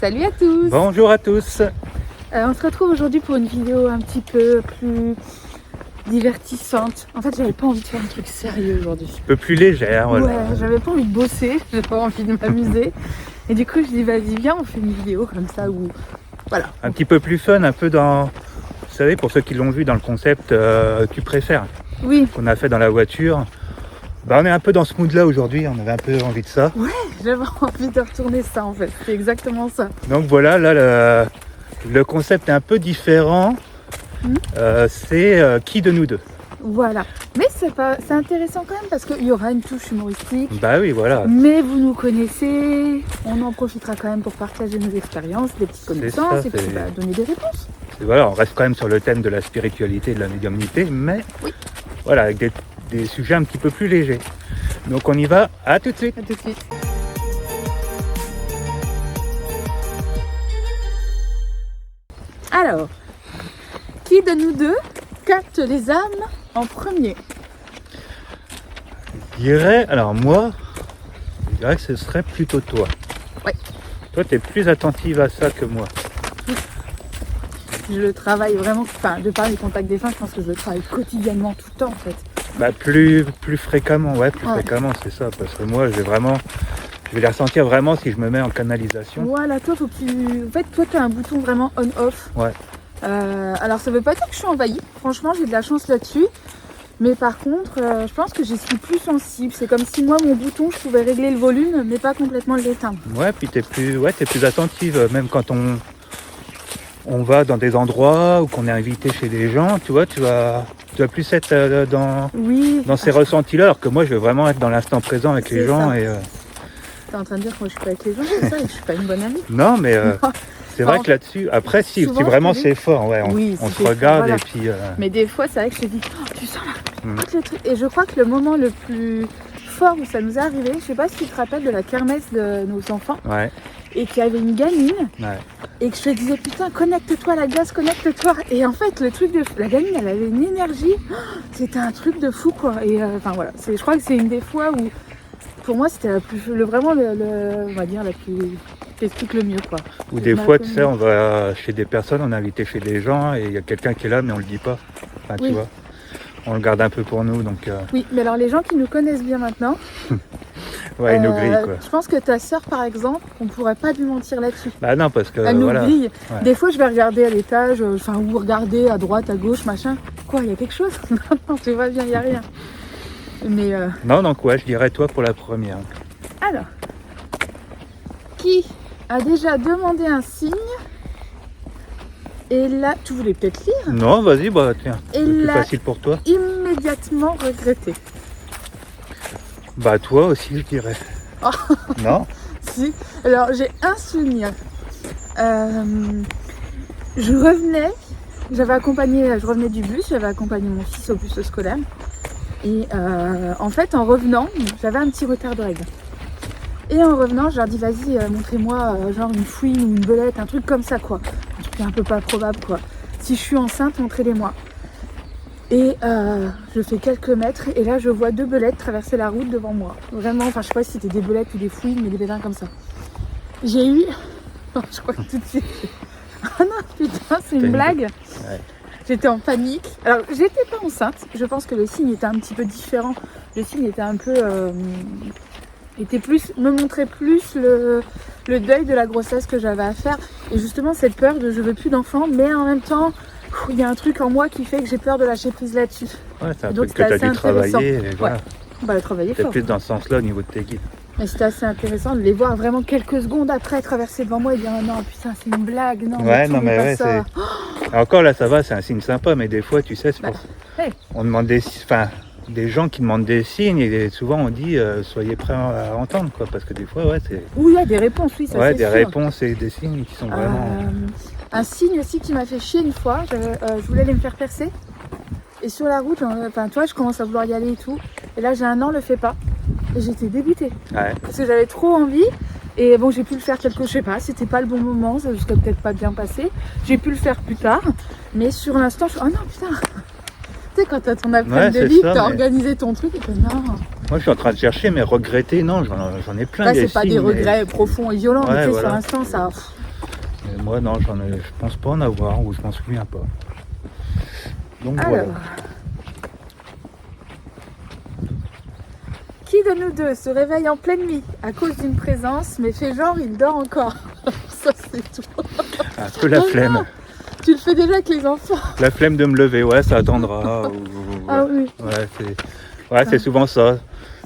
Salut à tous. Bonjour à tous. On se retrouve aujourd'hui pour une vidéo un petit peu plus divertissante. En fait, j'avais pas envie de faire un truc sérieux aujourd'hui. Un peu plus légère, voilà. Ouais, j'avais pas envie de bosser, j'avais pas envie de m'amuser. Et du coup, je dis vas-y, viens, on fait une vidéo comme ça où... Voilà. Un petit peu plus fun, un peu dans... Vous savez, pour ceux qui l'ont vu dans le concept Tu préfères Oui, qu'on a fait dans la voiture. On est un peu dans ce mood-là aujourd'hui, on avait un peu envie de ça. j'avais envie de retourner ça en fait. C'est exactement ça. Donc voilà, là, le concept est un peu différent. C'est qui de nous deux? Voilà. Mais c'est intéressant quand même parce qu'il y aura une touche humoristique. Bah oui, voilà. Mais vous nous connaissez, on en profitera quand même pour partager nos expériences, des petites connaissances ça, et puis donner des réponses. Et voilà, on reste quand même sur le thème de la spiritualité et de la médiumnité, mais Oui. voilà, avec des sujets un petit peu plus légers. Donc on y va, à tout de suite. À tout de suite. Alors, qui de nous deux capte les âmes en premier? Je dirais, alors moi, je dirais que ce serait plutôt toi. Ouais. Toi, tu es plus attentive à ça que moi. Je le travaille vraiment, enfin, de par les contacts des fins, je pense que je le travaille quotidiennement tout le temps en fait. Plus fréquemment, plus Ouais. fréquemment, c'est ça. Parce que moi, je vais les ressentir vraiment si je me mets en canalisation. Voilà, toi, faut que tu... En fait, toi, tu as un bouton vraiment on-off. Ouais. Alors, ça veut pas dire que je suis envahie. Franchement, j'ai de la chance là-dessus. Mais par contre, je pense que j'y suis plus sensible. C'est comme si moi, mon bouton, je pouvais régler le volume, mais pas complètement l'éteindre. Ouais, puis t'es plus attentive, même quand on va dans des endroits ou qu'on est invité chez des gens, tu vois, tu vas plus être Oui. dans ces ressentis-là, alors que moi, je veux vraiment être dans l'instant présent avec les C'est gens. ça. Et, T'es en train de dire que moi, je suis pas avec les gens, c'est ça, et que je suis pas une bonne amie. non, mais c'est vrai Enfin, que là-dessus, après, si souvent, vraiment je te dis- c'est fort, ouais, Oui, on si se c'est fort, regarde voilà. et puis... Mais des fois, c'est vrai que je te dis, oh, tu sens là, Mm. tout le truc. Et je crois que le moment le plus fort où ça nous est arrivé, je sais pas si tu te rappelles de la kermesse de nos enfants, Ouais, et qu'il y avait une gamine, ouais. et que je te disais, putain, connecte-toi à la glace, connecte-toi. Et en fait, le truc de la gamine, elle avait une énergie, c'était un truc de fou, quoi. Et enfin voilà, je crois que c'est une des fois où, pour moi, c'était vraiment on va dire, la plus... qui explique le mieux, quoi. Ou des fois, tu sais, on va chez des personnes, on est invité chez des gens et il y a quelqu'un qui est là, mais on le dit pas. Enfin, Oui. tu vois, on le garde un peu pour nous, donc Oui, mais alors les gens qui nous connaissent bien maintenant, ouais, il nous grille, quoi. je pense que ta sœur, par exemple, on pourrait pas lui mentir là-dessus. Bah non, parce que Elle nous voilà. grille. Ouais. Des fois, je vais regarder à l'étage, ou regarder à droite, à gauche, machin. Quoi, il y a quelque chose? Non, tu vois bien, il y a rien. Mais Non, donc ouais, je dirais toi pour la première. alors, qui a déjà demandé un signe? Et là, tu voulais peut-être lire? Non, vas-y, bah tiens, Et c'est plus là, facile pour toi. immédiatement regretté. Bah toi aussi, je dirais. Oh. Non? Si. Alors, j'ai un souvenir. Je revenais du bus, j'avais accompagné mon fils au bus scolaire. Et en fait, en revenant, j'avais un petit retard de règles. Et en revenant, je leur dis, vas-y, montrez-moi genre une fouine ou une belette, un truc comme ça, quoi. Un truc un peu pas probable, quoi. Si je suis enceinte, montrez-les-moi. Et je fais quelques mètres, et là, je vois 2 belettes traverser la route devant moi. Vraiment, enfin, je sais pas si c'était des belettes ou des fouines, mais des bélins comme ça. J'ai eu... je crois que tout de suite... Ah non, putain, c'est une blague. Ouais. J'étais en panique. Alors, j'étais pas enceinte. Je pense que le signe était un petit peu différent. Le signe était un peu... me montrait plus le deuil de la grossesse que j'avais à faire. Et justement, cette peur de je veux plus d'enfants, mais en même temps, il y a un truc en moi qui fait que j'ai peur de lâcher prise là-dessus. Ouais, c'est un Donc, truc que tu as c'était dû assez intéressant. travailler. Et voilà. On va le travailler C'est fort. plus dans ce sens-là au niveau de tes guides. Et c'était assez intéressant de les voir vraiment quelques secondes après traverser devant moi et dire non, putain, c'est une blague. Non, Ouais, tout, non, mais pas ouais, ça. c'est... Encore là, ça va, c'est un signe sympa, mais des fois, tu sais, c'est Bah, pour... hey. On demande des gens qui demandent des signes et souvent on dit soyez prêts à entendre, quoi, parce que des fois, ouais, c'est... Oui, il y a des réponses, oui, ça Ouais, c'est des sûr. réponses et des signes qui sont vraiment... Un signe aussi qui m'a fait chier une fois, je voulais aller me faire percer. Et sur la route, enfin, toi, je commence à vouloir y aller et tout. Et là, j'ai un an, le fais pas. Et j'étais dégoûtée. Ouais. Parce que j'avais trop envie. Et bon, j'ai pu le faire je sais pas, c'était pas le bon moment, ça serait peut-être pas bien passé. J'ai pu le faire plus tard. Mais sur l'instant, je suis, oh non, putain. Tu sais, quand t'as ton après-midi Ouais, de c'est vie, ça, t'as mais- organisé ton truc et que non. Moi, je suis en train de chercher, mais regretter, non, j'en ai plein. Là, des c'est pas signes, des mais- regrets profonds et violents, mais Ouais, tu sais, voilà. sur l'instant, ça. Et moi, non, je pense pas en avoir, ou je m'en souviens pas. Donc Alors, voilà. qui de nous deux se réveille en pleine nuit à cause d'une présence, mais fait genre il dort encore? Ça c'est tout. Un peu la Oh flemme. non, tu le fais déjà avec les enfants. La flemme de me lever, ouais, ça attendra. Ah oui. C'est souvent ça.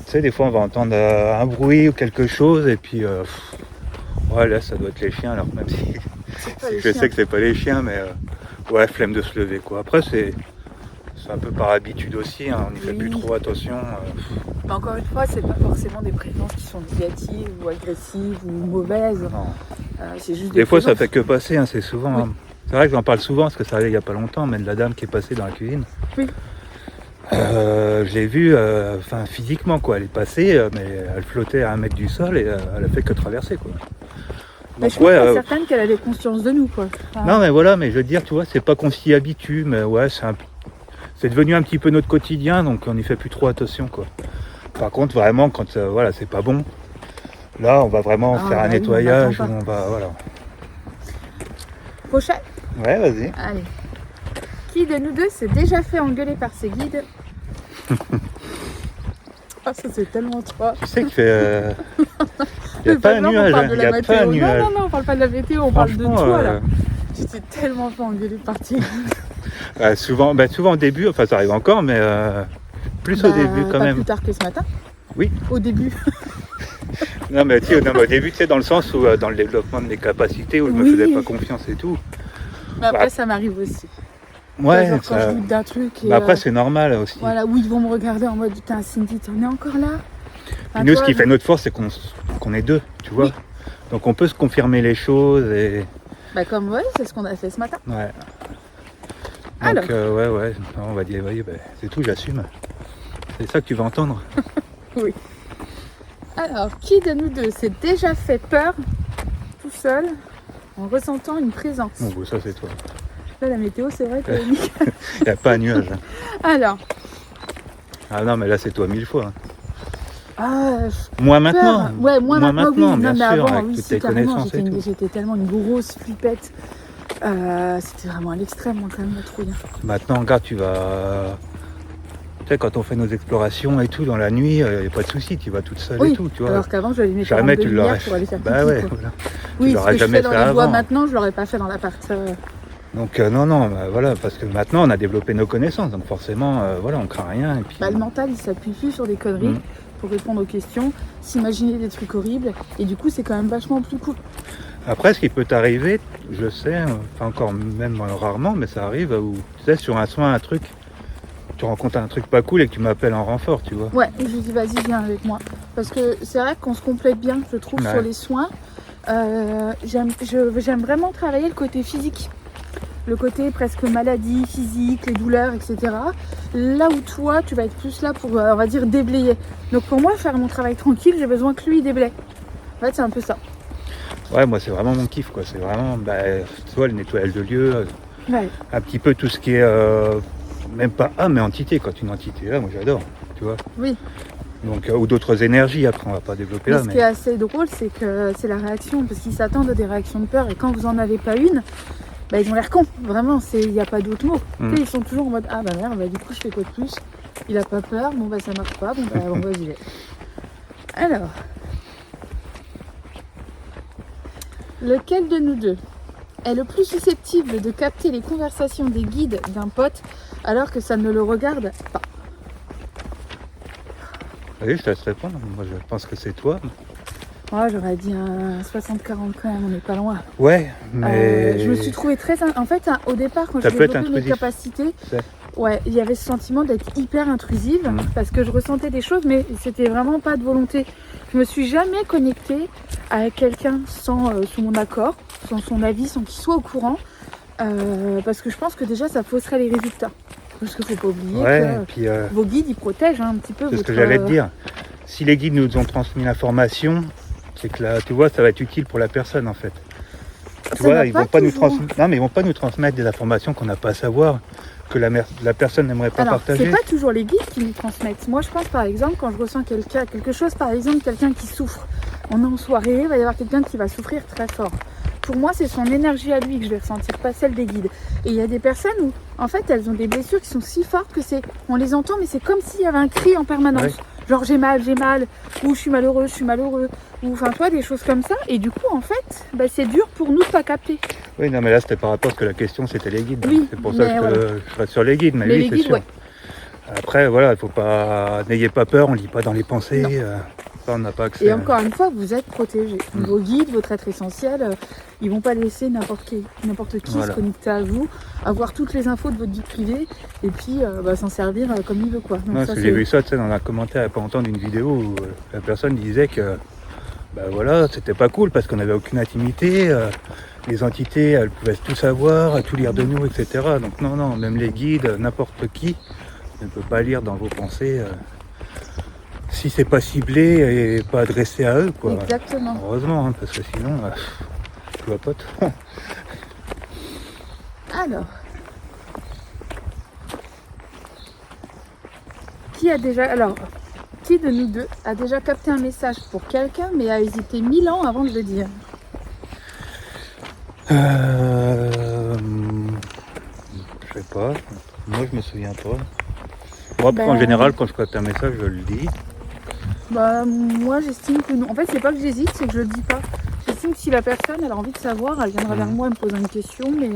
Tu sais, des fois, on va entendre un bruit ou quelque chose, et puis, ouais, là, ça doit être les chiens, alors même si je sais que c'est pas les chiens, mais ouais, flemme de se lever, quoi. Après, c'est un peu par habitude aussi, hein, on n'y fait plus trop attention. Mais encore une fois, c'est pas forcément des présences qui sont négatives ou agressives ou mauvaises. Non. C'est juste Des fois, ça présences. fait que passer, hein, c'est souvent. Oui. Hein. C'est vrai que j'en parle souvent, parce que ça arrive il y a pas longtemps, mais de la dame qui est passée dans la cuisine. Oui. Je l'ai vue, physiquement, quoi. Elle est passée, mais elle flottait à 1 mètre du sol et elle a fait que traverser, quoi. Mais Donc, je suis pas certaine qu'elle avait conscience de nous, quoi. Enfin, non, mais voilà, mais je veux dire, tu vois, c'est pas qu'on s'y habitue, mais ouais, c'est devenu un petit peu notre quotidien, donc on n'y fait plus trop attention, quoi. Par contre, vraiment, quand voilà, c'est pas bon, là, on va vraiment faire un oui, nettoyage, on où on va, voilà. Prochaine. Ouais, vas-y. Allez. Qui de nous deux s'est déjà fait engueuler par ses guides? Ah, ça c'est tellement toi. Tu sais que il n'y a Mais pas un non, on nuage, parle hein, de il la n'y a pas un météo. nuage. Non, on parle pas de la météo, on parle de Franchement, toi là. Tu t'es tellement fait engueuler par tes guides. souvent au début, enfin ça arrive encore, mais plus au début quand pas même. plus tard que ce matin. Oui. Au début. Non mais au début, tu sais, dans le sens où dans le développement de mes capacités, où je me Oui. faisais pas confiance et tout. Mais après, Bah, ça m'arrive aussi. Ouais, Genre, quand ça... je doute d'un truc. Et, mais après c'est normal aussi. voilà, où ils vont me regarder en mode putain, Cindy, t'en es encore là? Puis nous, ce qui fait notre force, c'est qu'on est deux, tu vois. Oui. Donc on peut se confirmer les choses et. Bah, comme ouais, c'est ce qu'on a fait ce matin. Ouais. Alors. Donc ouais, non, on va dire, oui, c'est tout, j'assume. C'est ça que tu vas entendre. Oui. Alors, qui de nous deux s'est déjà fait peur tout seul en ressentant une présence? Bon, ça c'est toi. Là, la météo, c'est vrai que... Il n'y a pas un nuage. Hein. Alors, Ah non, mais là c'est toi 1000 fois. Hein. ah, Moi maintenant. ouais, moi maintenant, oui. bien Non, mais sûr, avant, avec oui, toutes si, tes carrément, connaissances et tout. j'étais tellement une grosse flippette. C'était vraiment à l'extrême, moi, quand même, la trouille. Maintenant, regarde, tu vas. Tu sais, quand on fait nos explorations et tout dans la nuit, il n'y a pas de souci, tu vas toute seule Oui, et tout, tu vois. alors qu'avant, j'allais mettre Jamais de tu lumière l'aurais pour aller faire Bah pipi, ouais, quoi. voilà. Oui, l'aurais ce que je jamais fais dans fait les bois avant. maintenant, je l'aurais pas fait dans l'appart. Donc non, voilà, parce que maintenant on a développé nos connaissances, donc forcément, voilà, on craint rien. Et puis... Le mental, il s'appuie plus sur des conneries pour répondre aux questions, s'imaginer des trucs horribles, et du coup, c'est quand même vachement plus cool. Après, ce qui peut t'arriver, je sais, enfin encore même rarement, mais ça arrive où, tu sais, sur un soin, un truc, tu rencontres un truc pas cool et que tu m'appelles en renfort, tu vois. Ouais, et je lui dis vas-y, viens avec moi. Parce que c'est vrai qu'on se complète bien, je trouve, Ouais. sur les soins. J'aime vraiment travailler le côté physique. Le côté presque maladie, physique, les douleurs, etc. Là où toi, tu vas être plus là pour, on va dire, déblayer. Donc pour moi, faire mon travail tranquille, j'ai besoin que lui, il déblaye. En fait, c'est un peu ça. Ouais, moi c'est vraiment mon kiff, quoi. C'est vraiment, tu vois, le nettoyage de lieux, Ouais. un petit peu tout ce qui est, même pas âme, mais entité, quand une entité là, moi j'adore, tu vois. Oui. Donc, ou d'autres énergies, après on va pas développer Mais là, ce qui est assez drôle, c'est que c'est la réaction, parce qu'ils s'attendent à des réactions de peur, et quand vous en avez pas une, ils ont l'air cons, vraiment, il n'y a pas d'autre mot. Tu sais, ils sont toujours en mode, ah bah merde, du coup je fais quoi de plus? Il a pas peur, ça marche pas, j'y vais. Alors, lequel de nous deux est le plus susceptible de capter les conversations des guides d'un pote alors que ça ne le regarde pas? Allez, je te laisse répondre. Moi je pense que c'est toi. Oh, j'aurais dit un 60-40 quand même, on n'est pas loin. Ouais, mais. Je me suis trouvée très... En fait, au départ, quand Ça j'ai peut être développé mes intrusif. capacités, C'est- ouais, il y avait ce sentiment d'être hyper intrusive parce que je ressentais des choses, mais c'était vraiment pas de volonté. Je me suis jamais connectée à quelqu'un sans sous mon accord, sans son avis, sans qu'il soit au courant, parce que je pense que déjà ça fausserait les résultats. Parce qu'il faut pas oublier Ouais, que et puis vos guides ils protègent un petit peu c'est ce votre... que j'allais te dire. Si les guides nous ont transmis l'information, c'est que là, tu vois, ça va être utile pour la personne en fait. Tu vois, ils vont pas nous transmettre. Non, mais ils vont pas nous transmettre des informations qu'on n'a pas à savoir, que la personne n'aimerait pas Alors, partager. c'est pas toujours les guides qui nous transmettent. Moi, je pense par exemple, quand je ressens quelque chose, par exemple, quelqu'un qui souffre. On est en soirée, il va y avoir quelqu'un qui va souffrir très fort. pour moi, c'est son énergie à lui que je vais ressentir, pas celle des guides. Et il y a des personnes où, en fait, elles ont des blessures qui sont si fortes que on les entend, mais c'est comme s'il y avait un cri en permanence. Ouais. Genre j'ai mal, ou je suis malheureux, ou enfin toi, des choses comme ça. Et du coup, en fait, c'est dur pour nous de pas capter. Oui, non, mais là, c'était par rapport à ce que la question, c'était les guides. Oui, c'est pour ça que je reste sur les guides, mais oui, c'est sûr. Ouais. Après, voilà, il faut pas... N'ayez pas peur, on lit pas dans les pensées. Ça, on n'a pas accès. Et encore une fois, vous êtes protégés. Vos guides, votre être essentiel, ils vont pas laisser n'importe qui se connecter à vous, avoir toutes les infos de votre vie privée et puis s'en servir comme il veut, quoi. Donc, non, j'ai vu ça, tu sais, dans un commentaire il n'y a pas longtemps d'une vidéo où la personne disait que voilà, c'était pas cool parce qu'on n'avait aucune intimité. Les entités, elles pouvaient tout savoir, tout lire de nous, etc. Donc non, même les guides, n'importe qui ne peut pas lire dans vos pensées si c'est pas ciblé et pas adressé à eux, quoi. Exactement. Heureusement, parce que sinon, tu vois pote. Alors, qui de nous deux a déjà capté un message pour quelqu'un mais a hésité 1000 ans avant de le dire? Je sais pas. Moi, je me souviens pas. Moi, en général, quand je capte un message, je le dis. Moi, j'estime que non. En fait, c'est pas que j'hésite, c'est que je le dis pas. J'estime que si la personne elle a envie de savoir, elle viendra vers moi en me posant une question, mais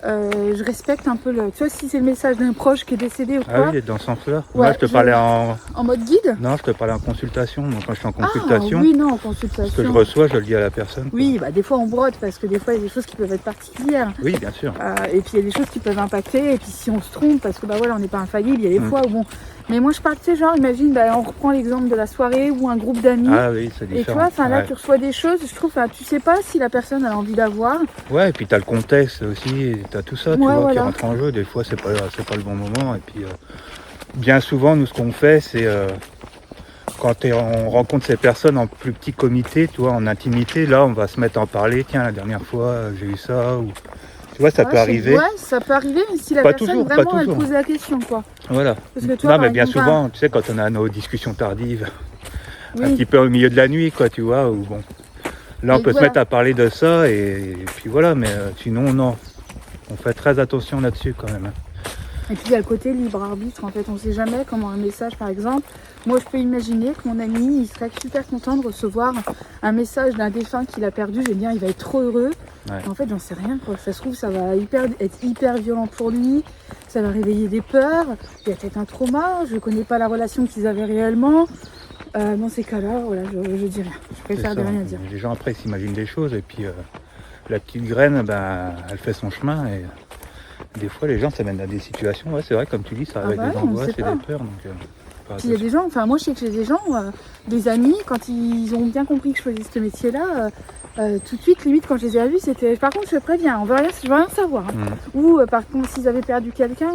je respecte un peu le... Tu vois, si c'est le message d'un proche qui est décédé ou quoi... Ah oui, dans ce sens-là. Moi, je te parlais en mode guide. Non, je te parlais en consultation. Donc, quand je suis en consultation... oui, non, en consultation. Ce que je reçois, je le dis à la personne. Oui, des fois, on brode, parce que des fois, il y a des choses qui peuvent être particulières. Oui, bien sûr. Et puis, il y a des choses qui peuvent impacter. Et puis, si on se trompe, parce que, on n'est pas infaillible, il y a des fois où, Mais moi, je parle, tu sais, genre, imagine, on reprend l'exemple de la soirée ou un groupe d'amis. Ah oui, c'est différent. Et tu vois, là, tu reçois des choses, je trouve, tu sais pas si la personne a envie d'avoir. Ouais, et puis t'as le contexte aussi, t'as tout ça, tu vois, qui rentre en jeu. Des fois, c'est pas le bon moment. Et puis, bien souvent, nous, ce qu'on fait, c'est quand on rencontre ces personnes en plus petit comité, tu vois, en intimité, là, on va se mettre à en parler. Tiens, la dernière fois, j'ai eu ça, ou... Tu vois, ça peut arriver. Ouais, ça peut arriver, mais si la personne vraiment elle pose la question, quoi. Voilà. Parce que toi, mais bien souvent, tu sais, quand on a nos discussions tardives, un petit peu au milieu de la nuit, quoi, tu vois, ou bon. Là, on peut se mettre à parler de ça, et puis voilà, mais sinon, non. On fait très attention là-dessus, quand même. Et puis, il y a le côté libre arbitre, en fait. On ne sait jamais comment un message, par exemple. Moi, je peux imaginer que mon ami, il serait super content de recevoir un message d'un défunt qu'il a perdu. Je vais dire, il va être trop heureux. Ouais. En fait, j'en sais rien, quoi. Ça se trouve, ça va être hyper violent pour lui. Ça va réveiller des peurs. Il y a peut-être un trauma. Je ne connais pas la relation qu'ils avaient réellement. Dans ces cas-là, voilà, je dis rien. Je préfère de rien dire. Les gens, après, s'imaginent des choses. Et puis, la petite graine, elle fait son chemin. Et des fois, les gens s'amènent à des situations. Ouais, c'est vrai, comme tu dis, ça réveille des angoisses et des peurs. Donc, puis il y a des gens, moi je sais que j'ai des gens, des amis, quand ils ont bien compris que je faisais ce métier-là, tout de suite, limite, quand je les ai vus, c'était par contre, je te préviens, je veux rien savoir. Ou par contre, s'ils avaient perdu quelqu'un,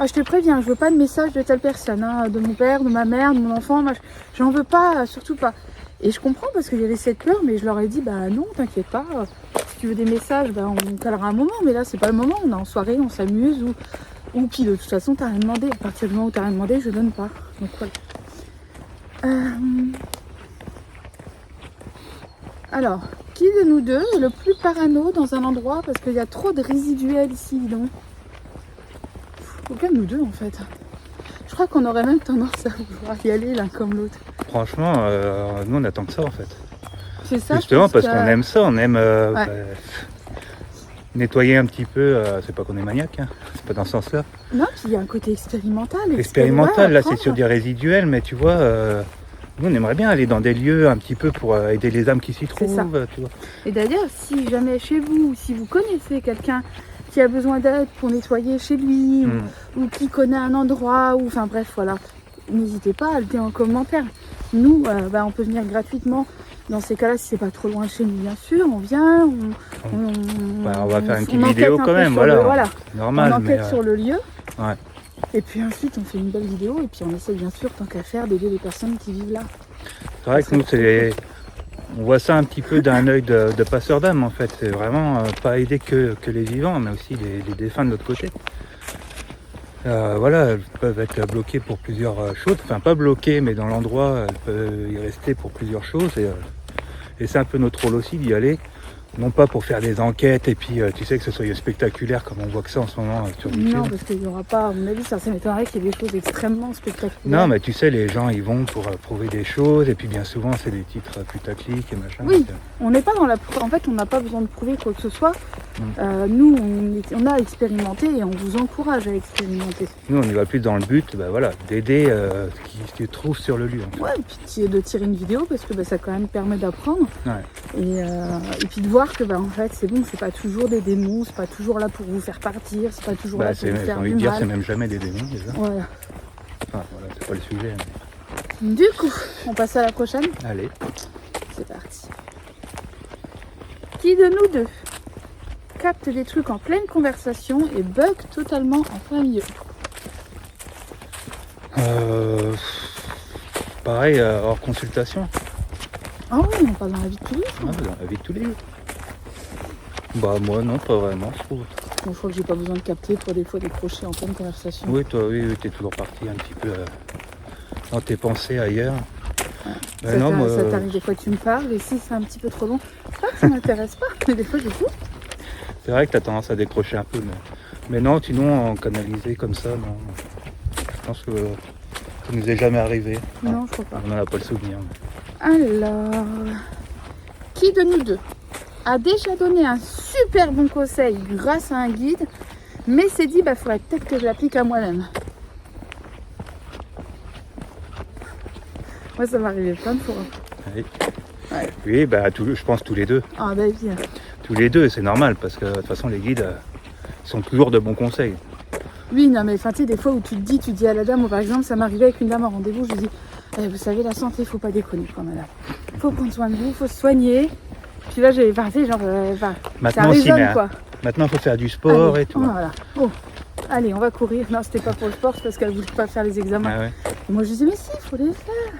je te préviens, je veux pas de message de telle personne, de mon père, de ma mère, de mon enfant, j'en veux pas, surtout pas. Et je comprends parce qu'il y avait cette peur, mais je leur ai dit, non, t'inquiète pas, si tu veux des messages, on calera un moment, mais là, c'est pas le moment, on est en soirée, on s'amuse, ou puis de toute façon, t'as rien demandé. À partir du moment où t'as rien demandé, je donne pas. Donc voilà. Alors, qui de nous deux est le plus parano dans un endroit parce qu'il y a trop de résiduels ici, donc aucun de nous deux en fait. Je crois qu'on aurait même tendance à vouloir y aller l'un comme l'autre. Franchement, nous on attend que ça en fait. C'est ça. Justement parce qu'on aime ça, on aime nettoyer un petit peu, c'est pas qu'on est maniaque, c'est pas dans ce sens-là. Non, puis il y a un côté expérimental. Expérimental, là c'est sur des résiduels, mais tu vois, nous on aimerait bien aller dans des lieux un petit peu pour aider les âmes qui s'y trouvent. Tu vois. Et d'ailleurs, si jamais chez vous, si vous connaissez quelqu'un qui a besoin d'aide pour nettoyer chez lui, ou qui connaît un endroit, ou enfin bref, voilà, n'hésitez pas à le dire en commentaire. Nous, on peut venir gratuitement. Dans ces cas-là, si c'est pas trop loin de chez nous, bien sûr, on vient, on va faire une petite vidéo quand même, voilà. Normal, on enquête sur le lieu. Ouais. Et puis ensuite, on fait une belle vidéo et puis on essaie bien sûr, tant qu'à faire, d'aider les personnes qui vivent là. C'est vrai que nous, on voit ça un petit peu d'un œil de passeur d'âme en fait. C'est vraiment pas aider que les vivants, mais aussi les défunts de l'autre côté. Voilà, elles peuvent être bloquées pour plusieurs choses. Enfin, pas bloquées, mais dans l'endroit, elles peuvent y rester pour plusieurs choses. Et c'est un peu notre rôle aussi d'y aller. non pas pour faire des enquêtes et puis tu sais que ce soit spectaculaire comme on voit que ça en ce moment sur YouTube. Non, parce qu'il n'y aura pas, à mon avis, ça m'étonnerait qu'il y ait des choses extrêmement spectaculaires. Non, mais tu sais, les gens ils vont pour prouver des choses et puis bien souvent c'est des titres putaclic et machin. Oui, donc, on n'est pas dans la... En fait, on n'a pas besoin de prouver quoi que ce soit. Nous, on a expérimenté et on vous encourage à expérimenter. nous on y va plus dans le but voilà, d'aider ce qui se trouve sur le lieu. En fait. Ouais, et puis de tirer une vidéo parce que ça quand même permet d'apprendre. Ouais. Et puis de voir que en fait c'est bon, c'est pas toujours des démons, c'est pas toujours là pour vous faire partir, c'est pas toujours là pour vous faire du mal. C'est même jamais des démons déjà. Voilà. Enfin voilà, c'est pas le sujet. Mais... Du coup, on passe à la prochaine. Allez. C'est parti. Qui de nous deux capte des trucs en pleine conversation et bug totalement en plein milieu? Pareil, hors consultation. Ah oui, on parle dans la vie de tous les jours. Ouais, dans la vie de tous les jours. Bah moi non, pas vraiment, je trouve. Bon, je crois que j'ai pas besoin de capter pour des fois décrocher en pleine conversation. Oui, toi, oui, t'es toujours parti un petit peu dans tes pensées ailleurs. Ouais. Ça t'arrive des fois que tu me parles et si c'est un petit peu trop long, c'est pas que ça m'intéresse pas, mais des fois j'écoute. C'est vrai que t'as tendance à décrocher un peu, mais non, sinon en canalisé comme ça, non. Je pense que ça nous est jamais arrivé. Non, je crois pas. On n'en a pas le souvenir. Alors, qui de nous deux a déjà donné un super bon conseil grâce à un guide, mais s'est dit faudrait peut-être que je l'applique à moi-même? Moi, ça m'est arrivé plein de fois. Oui, Ouais. oui je pense tous les deux. Ah bah oui. Tous les deux, c'est normal, parce que de toute façon, les guides sont toujours de bons conseils. Oui, non, mais tu sais, des fois où tu dis à la dame, moi, par exemple, ça m'arrivait avec une dame en rendez-vous, je lui dis, vous savez, la santé, faut pas déconner, quoi, madame. Faut prendre soin de vous, faut se soigner. Puis là, j'ai parti, genre, ça résonne, quoi. Maintenant, il faut faire du sport. Allez, et tout. Voilà. Bon, allez, on va courir. Non, c'était pas pour le sport, c'est parce qu'elle voulait pas faire les examens. Ah ouais. Et moi, je disais, mais si, il faut les faire.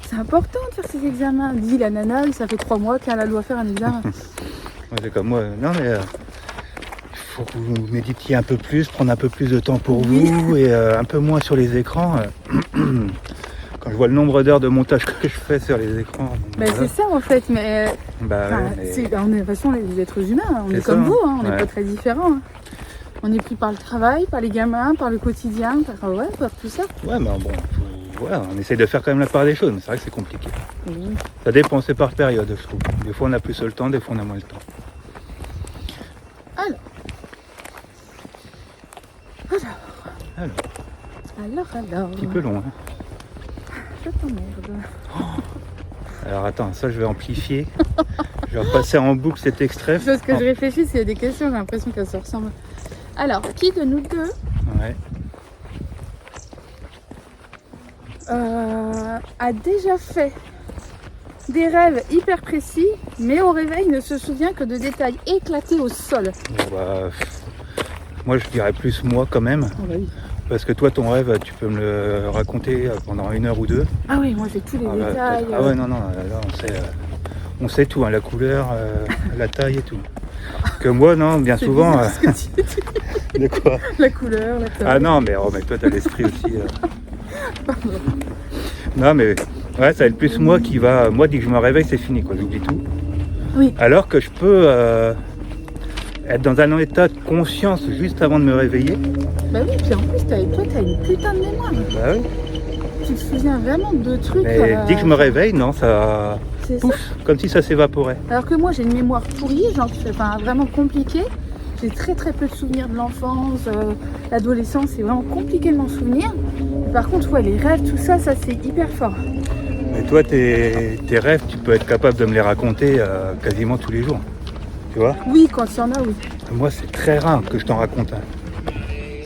C'est important de faire ces examens. Dit la nana, ça fait 3 mois qu'elle doit faire un examen. Ouais, c'est comme moi. Non, mais il faut que vous méditiez un peu plus, prendre un peu plus de temps pour vous et un peu moins sur les écrans. Quand je vois le nombre d'heures de montage que je fais sur les écrans. Voilà. C'est ça en fait, mais. On est de toute façon des êtres humains, on est comme vous, on n'est pas très différents. On est pris par le travail, par les gamins, par le quotidien, par tout ça. Ouais, mais bon, on essaie de faire quand même la part des choses, mais c'est vrai que c'est compliqué. Oui. Ça dépend, c'est par période, je trouve. Des fois on a plus le temps, des fois on a moins le temps. Alors. Un petit peu long, hein. Je t'emmerde. Alors attends, ça je vais amplifier. Je vais repasser en boucle cet extrait. Parce que je réfléchis, s'il y a des questions, j'ai l'impression qu'elles se ressemblent. Alors, qui de nous deux a déjà fait des rêves hyper précis, mais au réveil ne se souvient que de détails éclatés au sol? Moi je dirais plus moi quand même. Oh bah oui. Parce que toi ton rêve tu peux me le raconter pendant 1 heure ou 2. Ah oui, moi j'ai tous les détails. Ah ouais non, là on sait tout, hein, la couleur, la taille et tout. Que moi non, bien souvent. De quoi? La couleur, la taille. Ah non mais toi t'as l'esprit aussi. Non mais ouais, ça va être plus moi qui va. Moi dès que je me réveille c'est fini quoi, j'oublie tout. Oui. Alors que je peux être dans un état de conscience juste avant de me réveiller. Bah oui, puis en plus toi t'as une putain de mémoire. Bah oui. Tu te souviens vraiment de trucs. Mais dès que je me réveille, non, ça pouf, comme si ça s'évaporait. Alors que moi j'ai une mémoire pourrie, vraiment compliquée. J'ai très très peu de souvenirs de l'enfance, l'adolescence, c'est vraiment compliqué de m'en souvenir. Par contre, les rêves, tout ça c'est hyper fort. Mais toi, tes rêves, tu peux être capable de me les raconter quasiment tous les jours. Tu vois? Oui, quand il y en a, oui. Moi, c'est très rare que je t'en raconte.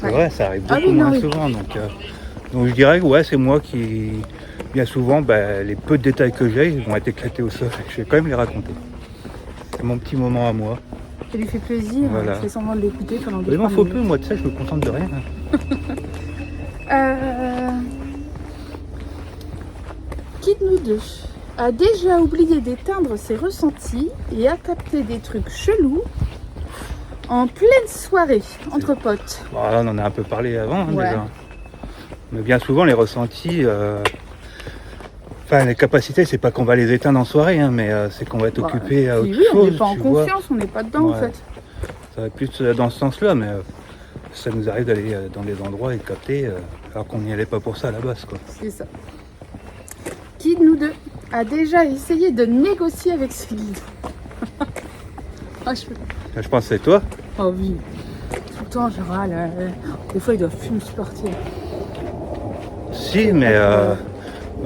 C'est vrai, ça arrive beaucoup moins souvent. Donc je dirais que c'est moi qui, bien souvent, les peu de détails que j'ai, ils vont être éclatés au sol. Je vais quand même les raconter. C'est mon petit moment à moi. Ça lui fait plaisir, voilà. Je fais semblant de l'écouter pendant 2 minutes. Il m'en faut peu, moi, tu sais, je me contente de rien. Qui de nous deux a déjà oublié d'éteindre ses ressentis et a capté des trucs chelous en pleine soirée, entre potes? Là, on en a un peu parlé avant, déjà. Mais bien souvent, les ressentis, Enfin, les capacités, c'est pas qu'on va les éteindre en soirée, hein, mais c'est qu'on va être occupé à autre oui, chose. on n'est pas en confiance, on n'est pas dedans en fait. Ça va plus dans ce sens-là, mais ça nous arrive d'aller dans des endroits et de capter, alors qu'on n'y allait pas pour ça à la base, quoi. C'est ça. Qui de nous deux a déjà essayé de négocier avec ce guide? Je pense que c'est toi. Oh oui, tout le temps je râle. Des fois ils doivent plus me supporter. Si, mais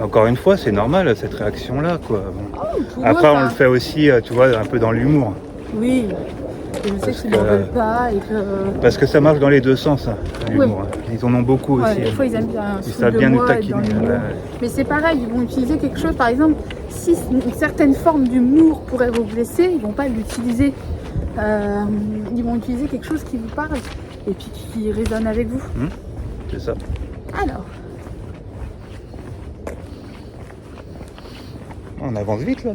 encore une fois, c'est normal cette réaction-là, quoi. Oh, après, moi, on le fait aussi, tu vois, un peu dans l'humour. Oui, et je sais qu'ils n'en veulent pas et que... Parce que ça marche dans les deux sens, hein, l'humour. Ils en ont beaucoup aussi. Des fois ils aiment bien. Ils savent bien nous taquiner. Mais c'est pareil, ils vont utiliser quelque chose, par exemple, si une certaine forme d'humour pourrait vous blesser, ils vont pas l'utiliser. Ils vont utiliser quelque chose qui vous parle et puis qui résonne avec vous. C'est ça. Alors. On avance vite là,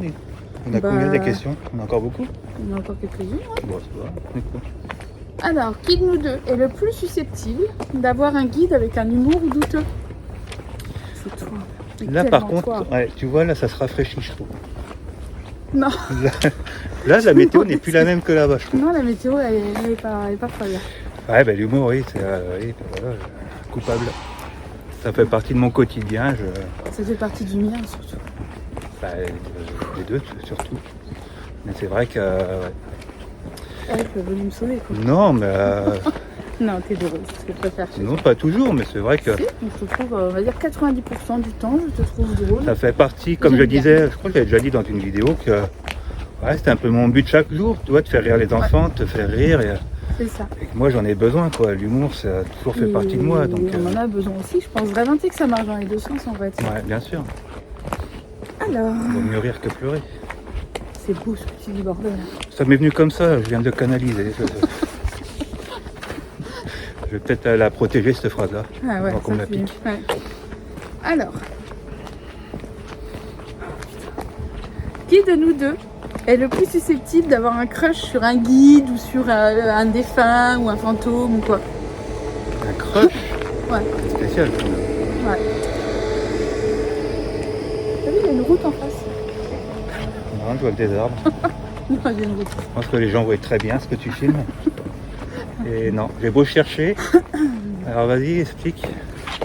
on a combien de questions? On a encore beaucoup? On a encore quelques-unes. Bon, ça va. Alors, qui de nous deux est le plus susceptible d'avoir un guide avec un humour douteux? C'est toi. Là par contre, tu vois, là ça se rafraîchit, je trouve. Non. Là la météo n'est plus la même que là-bas, je trouve. Non, la météo elle est pas folle. Ouais, ben l'humour, oui, c'est voilà, coupable. Ça fait partie de mon quotidien. Ça fait partie du mien surtout. Les deux surtout. Mais c'est vrai que... Elle peut venir me sauver quoi. Non, mais... Non, t'es drôle, je préfère. Non, pas toujours, mais c'est vrai que... Si, je te trouve, on va dire 90% du temps, je te trouve drôle. Ça fait partie, comme je disais, je crois que j'avais déjà dit dans une vidéo que... Ouais, c'était un peu mon but chaque jour, tu vois, de faire rire les enfants, de te faire rire. C'est ça. Et que moi j'en ai besoin, quoi. L'humour, ça a toujours fait partie de moi. Donc, on en a besoin aussi, je pense vraiment que ça marche dans les deux sens en fait. Ouais, bien sûr. Alors... Il vaut mieux rire que pleurer. C'est beau ce que tu dis, bordel. Ça m'est venu comme ça, je viens de canaliser. Je vais peut-être la protéger cette phrase-là. Ah ouais, avant qu'on me la pique. Ouais. Alors... Qui de nous deux est le plus susceptible d'avoir un crush sur un guide ou sur un défunt ou un fantôme ou quoi? Un crush? Ouais. C'est spécial quand même. Ouais. T'as vu, il y a une route en face. Non, je vois que des arbres. Non, il y a une route. Je pense que les gens voient très bien ce que tu filmes. Et non, j'ai beau chercher. Alors vas-y, explique.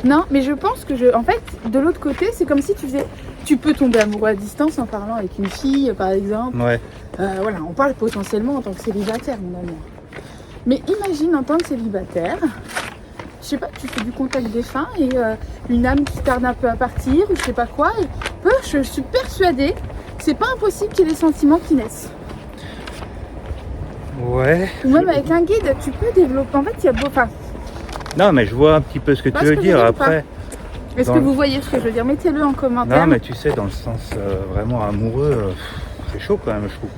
Non, mais je pense que en fait, de l'autre côté, c'est comme si tu faisais... Tu peux tomber amoureux à distance en parlant avec une fille, par exemple. Ouais. Voilà, on parle potentiellement en tant que célibataire, mon amour. Mais imagine en tant que célibataire, je sais pas, tu fais du contact défunt et une âme qui tarde un peu à partir ou je sais pas quoi. Et je suis persuadée que c'est pas impossible qu'il y ait des sentiments qui naissent. Ouais. Ou même avec un guide, tu peux développer. En fait, il y a beau. Enfin, non, mais je vois un petit peu ce que tu veux dire après. Est-ce que vous voyez ce que je veux dire? Mettez-le en commentaire. Non, mais tu sais, dans le sens vraiment amoureux, c'est chaud quand même, je trouve.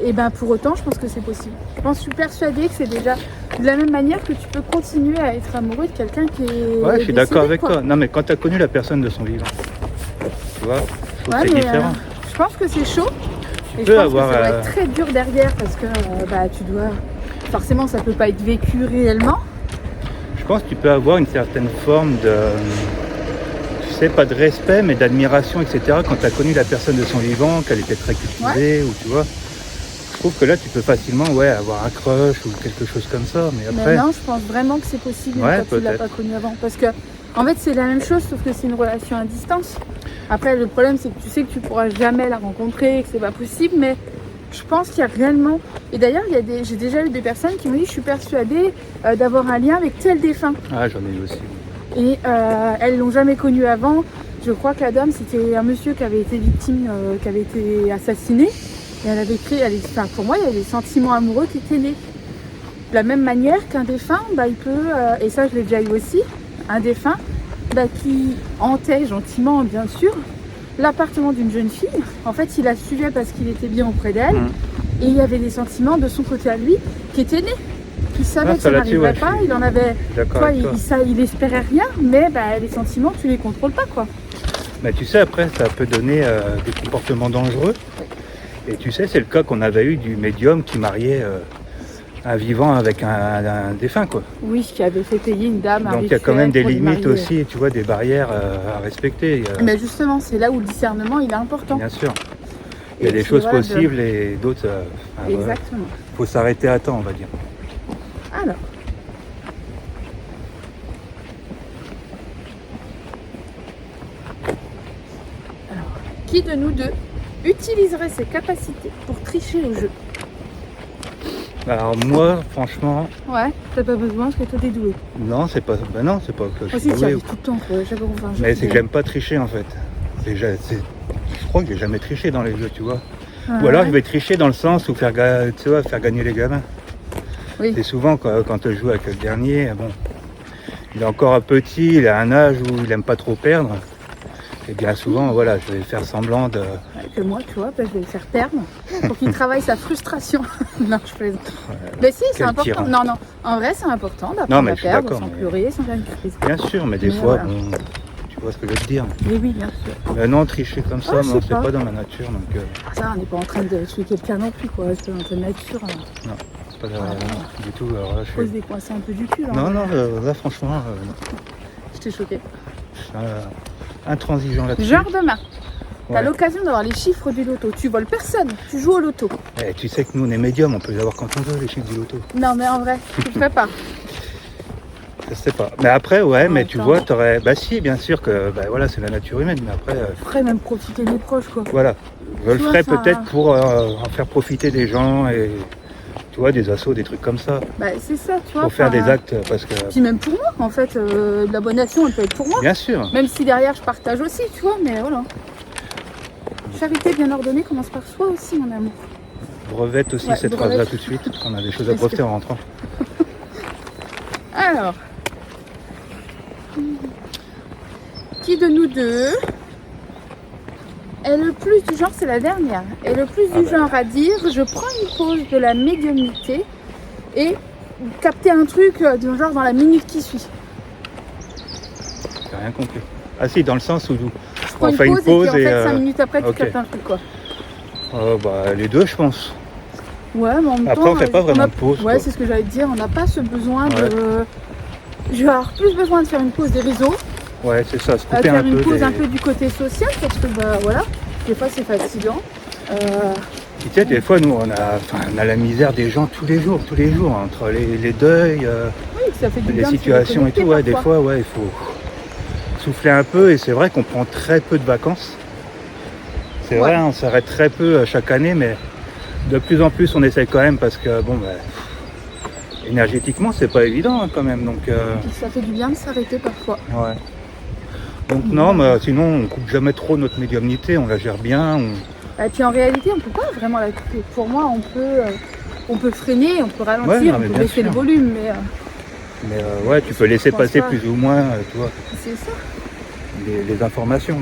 Et ben pour autant, je pense que c'est possible. Je suis persuadée que c'est déjà de la même manière que tu peux continuer à être amoureux de quelqu'un qui est. Ouais, je suis d'accord avec quoi. toi. Non, mais quand tu as connu la personne de son vivant, tu vois, je trouve que c'est différent. Je pense que c'est chaud. Et peux je pense avoir, que ça doit être très dur derrière parce que tu dois. Forcément, ça peut pas être vécu réellement. Je pense que tu peux avoir une certaine forme de, tu sais, pas de respect, mais d'admiration, etc. Quand tu as connu la personne de son vivant, qu'elle était très cultivée, ou tu vois. Je trouve que là, tu peux facilement avoir un crush ou quelque chose comme ça. Mais après... non, je pense vraiment que c'est possible quand tu l'as pas connu avant. Parce que, en fait, c'est la même chose, sauf que c'est une relation à distance. Après, le problème, c'est que tu sais que tu pourras jamais la rencontrer, que c'est pas possible, mais... Je pense qu'il y a réellement... Et d'ailleurs, j'ai déjà eu des personnes qui m'ont dit « Je suis persuadée d'avoir un lien avec tel défunt. » Ah, j'en ai eu aussi. Et elles l'ont jamais connu avant. Je crois que la dame, c'était un monsieur qui avait été victime, qui avait été assassiné. Et elle avait créé... pour moi, il y avait des sentiments amoureux qui étaient nés. De la même manière qu'un défunt, il peut... et ça, je l'ai déjà eu aussi. Un défunt qui hantait gentiment, bien sûr, l'appartement d'une jeune fille. En fait, il la suivait parce qu'il était bien auprès d'elle. Et il y avait des sentiments de son côté à lui qui étaient nés. Il savait que ça n'arriverait pas. Il en avait... il espérait rien, mais les sentiments, tu les contrôles pas, quoi. Mais tu sais, après, ça peut donner des comportements dangereux. Et tu sais, c'est le cas qu'on avait eu du médium qui mariait un vivant avec un défunt, quoi. Oui, qui avait fait payer une dame. Donc il y a quand même des limites aussi, tu vois, des barrières à respecter. Mais justement, c'est là où le discernement il est important. Bien sûr. Il y a des choses possibles et d'autres. Exactement. Il faut s'arrêter à temps, on va dire. Alors. Qui de nous deux utiliserait ses capacités pour tricher au jeu? Alors moi, franchement... Ouais, t'as pas besoin parce que toi t'es doué. Non, c'est pas... Ben non, c'est pas que je suis doué. doué. Tout le temps, quoi. Mais c'est que j'aime pas tricher, en fait. Je crois que j'ai jamais triché dans les jeux, tu vois. Ou alors je vais tricher dans le sens où faire gagner les gamins. Oui. C'est souvent quand tu joues avec le dernier, bon, il est encore petit, il a un âge où il aime pas trop perdre. Et bien souvent, voilà, je vais faire semblant de... Que moi, tu vois, je vais le faire perdre pour qu'il travaille sa frustration. Non, je plaisante. Mais si, c'est important. Tyran. Non, en vrai, c'est important d'apprendre à perdre sans pleurer, sans faire une crise. Bien sûr, mais des fois, voilà. Bon, tu vois ce que je veux te dire. Oui, bien sûr. Mais non, tricher comme ça, non, c'est pas dans ma nature. Donc, ça, on n'est pas en train de tuer quelqu'un non plus, quoi. C'est dans notre nature. Non, c'est pas du tout. Alors, là, faut se décoincer un peu du cul. Là, non, là, franchement... non. Je t'ai choqué. Intransigeant là-dessus. Genre demain, tu as l'occasion d'avoir les chiffres du loto. Tu voles personne, tu joues au loto. Tu sais que nous on est médium, on peut les avoir quand on veut, les chiffres du loto. Non mais en vrai, tu le fais pas. Je sais pas. Mais après, mais tu vois, t'aurais... Bah si, bien sûr que voilà, c'est la nature humaine, mais après... Je ferais même profiter des proches, quoi. Voilà. Je le ferais peut-être pour en faire profiter des gens et... Tu vois, des assos, des trucs comme ça. C'est ça, tu vois. Pour faire des actes, parce que... Puis même pour moi, en fait, l'abonnation, elle peut être pour moi. Bien sûr. Même si derrière, je partage aussi, tu vois, mais voilà. Charité bien ordonnée commence par soi aussi, mon amour. Brevette aussi cette phrase-là tout de suite. On a des choses à breveter en rentrant. Alors. Qui de nous deux est le plus du genre, c'est la dernière, est le plus du genre à dire je prends une pause de la médiumnité et capter un truc du genre dans la minute qui suit. J'ai rien compris. Ah si, dans le sens où on fait une pause et puis en fait 5 minutes après tu captes un truc, quoi. Les deux, je pense. Ouais, mais en même temps, après on fait pas vraiment de pause. Ouais, c'est ce que j'allais te dire, on n'a pas ce besoin de... Je vais avoir plus besoin de faire une pause des réseaux. Ouais, c'est ça, se couper faire une pause un peu du côté social, parce que voilà, des fois c'est fatigant. Tu sais, des fois, nous, on a la misère des gens tous les jours, entre les deuils, ça fait du les bien situations et tout. Ouais, des fois, il faut souffler un peu, et c'est vrai qu'on prend très peu de vacances. C'est vrai, on s'arrête très peu chaque année, mais de plus en plus, on essaie quand même, parce que, énergétiquement, c'est pas évident quand même. Donc, ça fait du bien de s'arrêter parfois. Ouais. Donc non, mais sinon on coupe jamais trop notre médiumnité, on la gère bien. Et puis en réalité, on peut pas vraiment la couper. Pour moi, on peut freiner, on peut ralentir, on peut baisser le volume, mais tu peux laisser passer plus ou moins, tu vois. C'est ça. Les informations.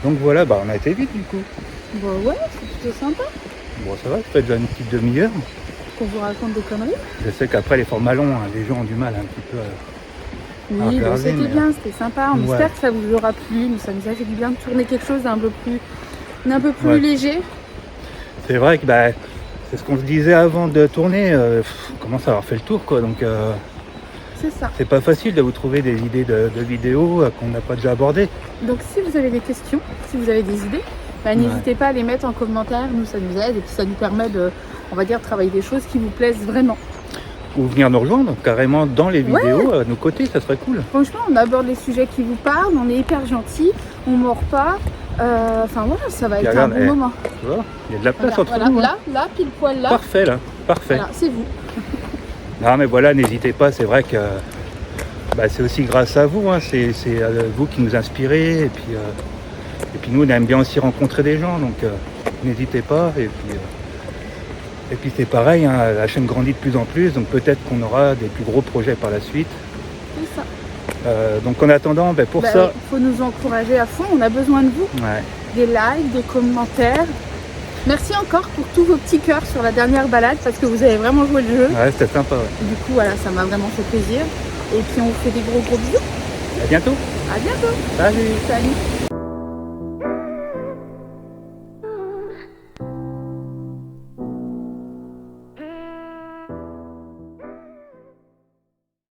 Donc voilà, on a été vite du coup. Ouais, c'est plutôt sympa. Bon, ça va, ça fait déjà une petite demi-heure. Qu'on vous raconte des conneries. Je sais qu'après les formats longs, les gens ont du mal un petit peu Oui, c'était bien, c'était sympa. On espère que ça vous aura plu. Ça nous a fait du bien de tourner quelque chose d'un peu plus léger. C'est vrai que c'est ce qu'on se disait avant de tourner. On commence à avoir fait le tour, quoi. Donc c'est ça. C'est pas facile de vous trouver des idées de vidéos qu'on n'a pas déjà abordées. Donc si vous avez des questions, si vous avez des idées, n'hésitez pas à les mettre en commentaire. Nous, ça nous aide et puis ça nous permet de, on va dire, travailler des choses qui vous plaisent vraiment. Ou venir nous rejoindre carrément dans les vidéos à nos côtés, ça serait cool. Franchement, on aborde les sujets qui vous parlent, on est hyper gentils, on mord pas. Enfin voilà, ça va être un bon moment. Tu vois, il y a de la place entre nous. Là, pile poil là. Parfait là, parfait. Voilà, c'est vous. Non mais voilà, n'hésitez pas, c'est vrai que c'est aussi grâce à vous, c'est vous qui nous inspirez et puis nous on aime bien aussi rencontrer des gens, donc n'hésitez pas et puis c'est pareil, la chaîne grandit de plus en plus, donc peut-être qu'on aura des plus gros projets par la suite. C'est ça. Donc en attendant, pour ça... Il faut nous encourager à fond, on a besoin de vous. Ouais. Des likes, des commentaires. Merci encore pour tous vos petits cœurs sur la dernière balade, parce que vous avez vraiment joué le jeu. Ouais, c'était sympa. Ouais. Du coup, voilà, ça m'a vraiment fait plaisir. Et puis on vous fait des gros bisous. À bientôt. À bientôt. Salut. Salut.